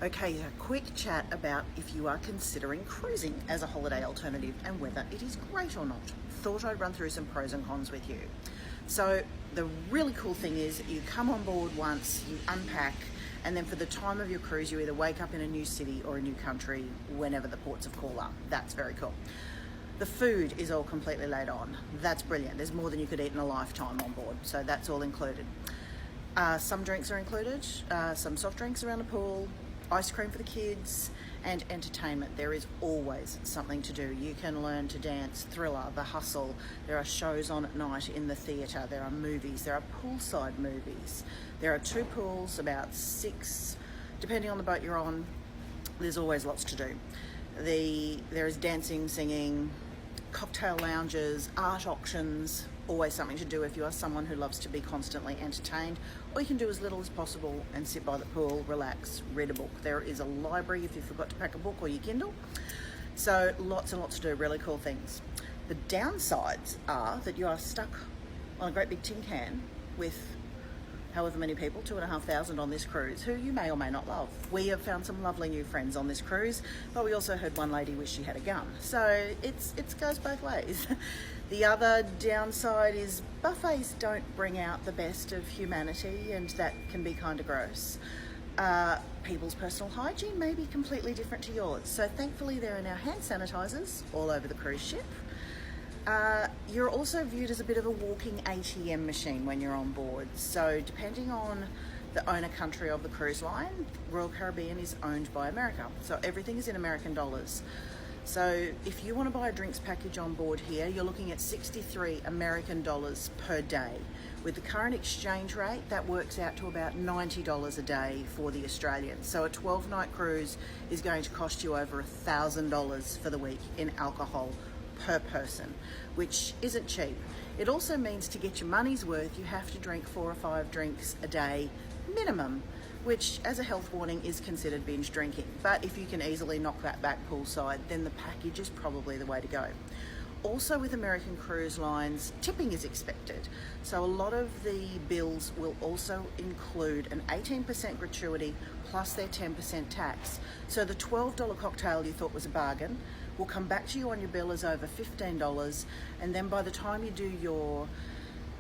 Okay, a quick chat about if you are considering cruising as a holiday alternative and whether it is great or not. Thought I'd run through some pros and cons with you. So the really cool thing is you come on board once, you unpack, and then for the time of your cruise you either wake up in a new city or a new country whenever the ports of call are. That's very cool. The food is all completely laid on. That's brilliant. There's more than you could eat in a lifetime on board, so that's all included. Some drinks are included, some soft drinks around the pool, ice cream for the kids, and entertainment. There is always something to do. You can learn to dance, Thriller, The Hustle. There are shows on at night in the theatre. There are movies. There are poolside movies. There are 2 pools, about 6, depending on the boat you're on. There's always lots to do. There is dancing, singing, cocktail lounges, art auctions, always something to do if you are someone who loves to be constantly entertained, or you can do as little as possible and sit by the pool, relax, read a book. There is a library if you forgot to pack a book or your Kindle. So lots and lots to do, really cool things. The downsides are that you are stuck on a great big tin can with however many people, 2,500 on this cruise, who you may or may not love. We have found some lovely new friends on this cruise, but we also heard one lady wish she had a gun. So it goes both ways. The other downside is buffets don't bring out the best of humanity, and that can be kind of gross. People's personal hygiene may be completely different to yours. So thankfully there are now hand sanitizers all over the cruise ship. You're also viewed as a bit of a walking ATM machine when you're on board. So depending on the owner country of the cruise line, Royal Caribbean is owned by America. So everything is in American dollars. So if you want to buy a drinks package on board here, you're looking at 63 American dollars per day. With the current exchange rate, that works out to about $90 a day for the Australians. So a 12-night cruise is going to cost you over $1,000 for the week in alcohol per person, which isn't cheap. It also means to get your money's worth, you have to drink 4 or 5 drinks a day minimum, which as a health warning is considered binge drinking. But if you can easily knock that back poolside, then the package is probably the way to go. Also with American Cruise Lines, tipping is expected. So a lot of the bills will also include an 18% gratuity plus their 10% tax. So the $12 cocktail you thought was a bargain will come back to you on your bill as over $15, and then by the time you do your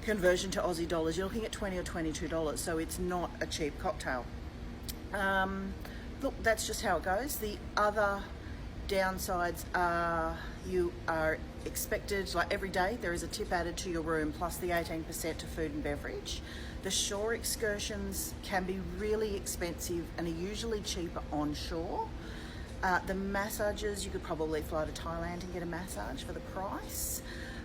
conversion to Aussie dollars, you're looking at $20 or $22. So it's not a cheap cocktail. Look, that's just how it goes. The other downsides are you are expected, like every day, there is a tip added to your room plus the 18% to food and beverage. The shore excursions can be really expensive and are usually cheaper on shore. The massages, you could probably fly to Thailand and get a massage for the price.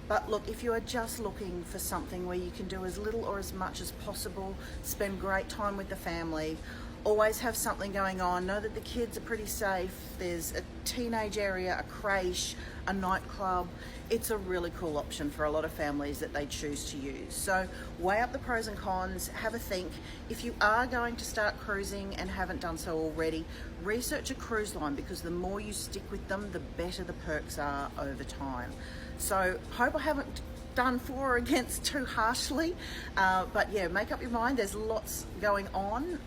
But look, if you are just looking for something where you can do as little or as much as possible, spend great time with the family, always have something going on, know that the kids are pretty safe, there's a teenage area, a creche, a nightclub. It's a really cool option for a lot of families that they choose to use. So weigh up the pros and cons, have a think. If you are going to start cruising and haven't done so already, research a cruise line, because the more you stick with them, the better the perks are over time. So hope I haven't done for or against too harshly, but yeah, make up your mind. There's lots going on,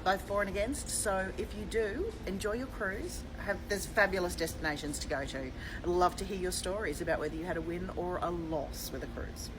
both for and against. So if you do enjoy your cruise, there's fabulous destinations to go to. I'd love to hear your stories about whether you had a win or a loss with a cruise.